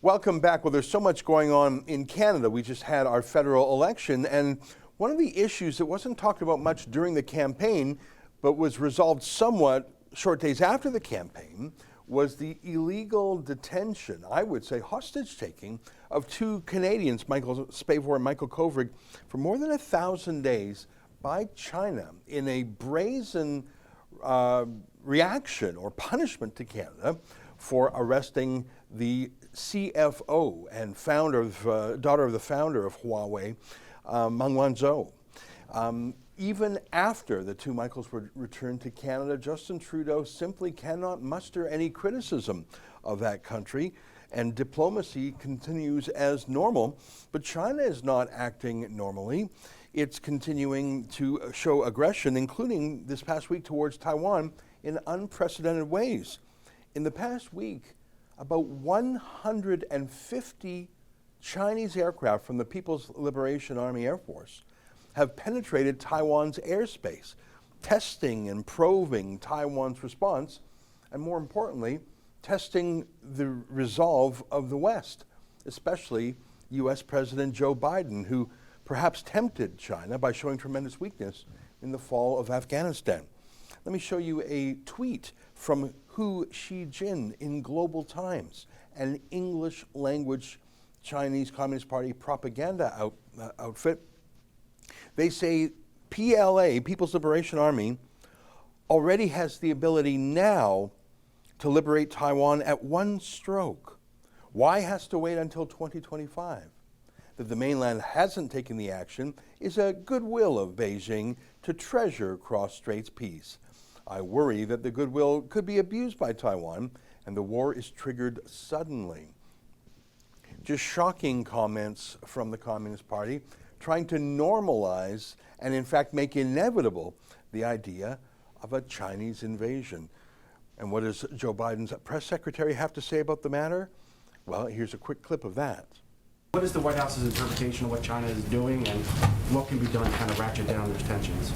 Welcome back. Well, there's so much going on in Canada. We just had our federal election, and one of the issues that wasn't talked about much during the campaign, but was resolved somewhat short days after the campaign, was the illegal detention, I would say hostage taking, of two Canadians, Michael Spavor and Michael Kovrig, for more than 1,000 days by China in a brazen reaction or punishment to Canada for arresting the CFO and daughter of the founder of Huawei, Meng Wanzhou. Even after the two Michaels were returned to Canada, Justin Trudeau simply cannot muster any criticism of that country, and diplomacy continues as normal. But China is not acting normally. It's continuing to show aggression, including this past week towards Taiwan, in unprecedented ways. In the past week, about 150 Chinese aircraft from the People's Liberation Army Air Force have penetrated Taiwan's airspace, testing and probing Taiwan's response, and more importantly, testing the resolve of the West, especially U.S. President Joe Biden, who perhaps tempted China by showing tremendous weakness in the fall of Afghanistan. Let me show you a tweet from Hu Xijin in Global Times, an English language Chinese Communist Party propaganda outfit. They say PLA, People's Liberation Army, already has the ability now to liberate Taiwan at one stroke. Why has to wait until 2025? That the mainland hasn't taken the action is a goodwill of Beijing to treasure cross-straits peace. I worry that the goodwill could be abused by Taiwan and the war is triggered suddenly. Just shocking comments from the Communist Party, trying to normalize and in fact make inevitable the idea of a Chinese invasion. And what does Joe Biden's press secretary have to say about the matter? Well, here's a quick clip of that. What is the White House's interpretation of what China is doing, and what can be done to kind of ratchet down those tensions?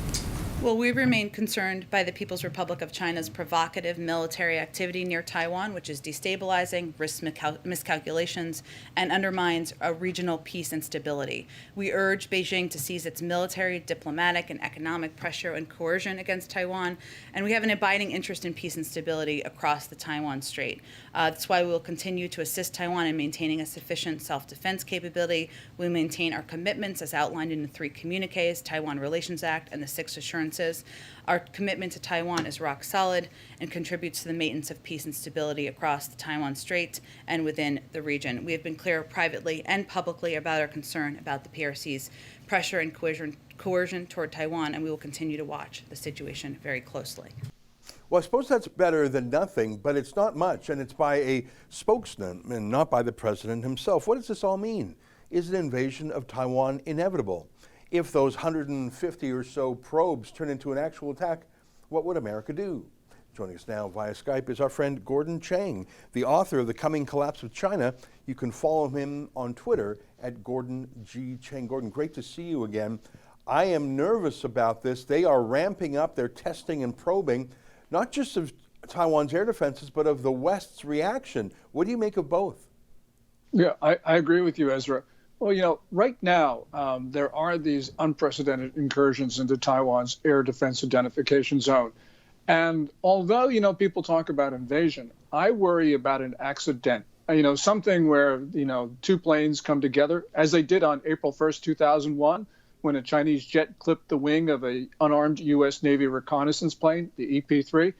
Well, we remain concerned by the People's Republic of China's provocative military activity near Taiwan, which is destabilizing, risks miscalculations, and undermines a regional peace and stability. We urge Beijing to cease its military, diplomatic, and economic pressure and coercion against Taiwan, and we have an abiding interest in peace and stability across the Taiwan Strait. That's why we will continue to assist Taiwan in maintaining a sufficient self-defense capability. We maintain our commitments as outlined in the 3 communiques, Taiwan Relations Act, and the 6 assurances. Our commitment to Taiwan is rock solid and contributes to the maintenance of peace and stability across the Taiwan Strait and within the region. We have been clear privately and publicly about our concern about the PRC's pressure and coercion toward Taiwan, and we will continue to watch the situation very closely. Well, I suppose that's better than nothing, but it's not much, and it's by a spokesman and not by the president himself. What does this all mean? Is an invasion of Taiwan inevitable? If those 150 or so probes turn into an actual attack, what would America do? Joining us now via Skype is our friend G Chang, the author of The Coming Collapse of China. You can follow him on Twitter at Gordon G Chang. Gordon, great to see you again. I am nervous about this. They are ramping up their testing and probing, not just of Taiwan's air defenses, but of the West's reaction. What do you make of both? Yeah, I agree with you, Ezra. Well, right now, there are these unprecedented incursions into Taiwan's air defense identification zone. And although, people talk about invasion, I worry about an accident, something where, 2 planes come together, as they did on April 1st, 2001, when a Chinese jet clipped the wing of an unarmed U.S. Navy reconnaissance plane, the EP-3.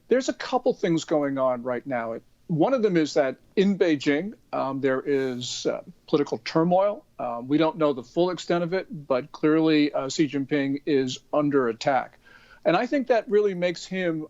There's a couple things going on right now. One of them is that in Beijing, there is political turmoil. We don't know the full extent of it, but clearly Xi Jinping is under attack. And I think that really makes him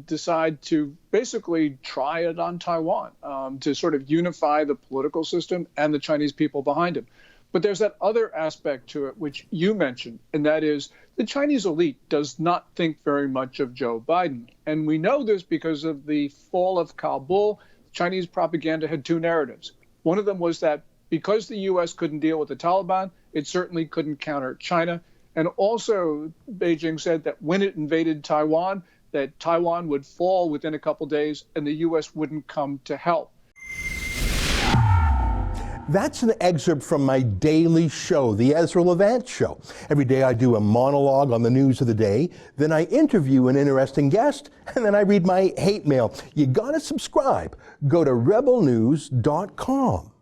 decide to basically try it on Taiwan, to sort of unify the political system and the Chinese people behind him. But there's that other aspect to it, which you mentioned, and that is the Chinese elite does not think very much of Joe Biden. And we know this because of the fall of Kabul. Chinese propaganda had 2 narratives. One of them was that because the U.S. couldn't deal with the Taliban, it certainly couldn't counter China. And also, Beijing said that when it invaded Taiwan, that Taiwan would fall within a couple days and the U.S. wouldn't come to help. That's an excerpt from my daily show, The Ezra Levant Show. Every day I do a monologue on the news of the day, then I interview an interesting guest, and then I read my hate mail. You gotta subscribe. Go to rebelnews.com.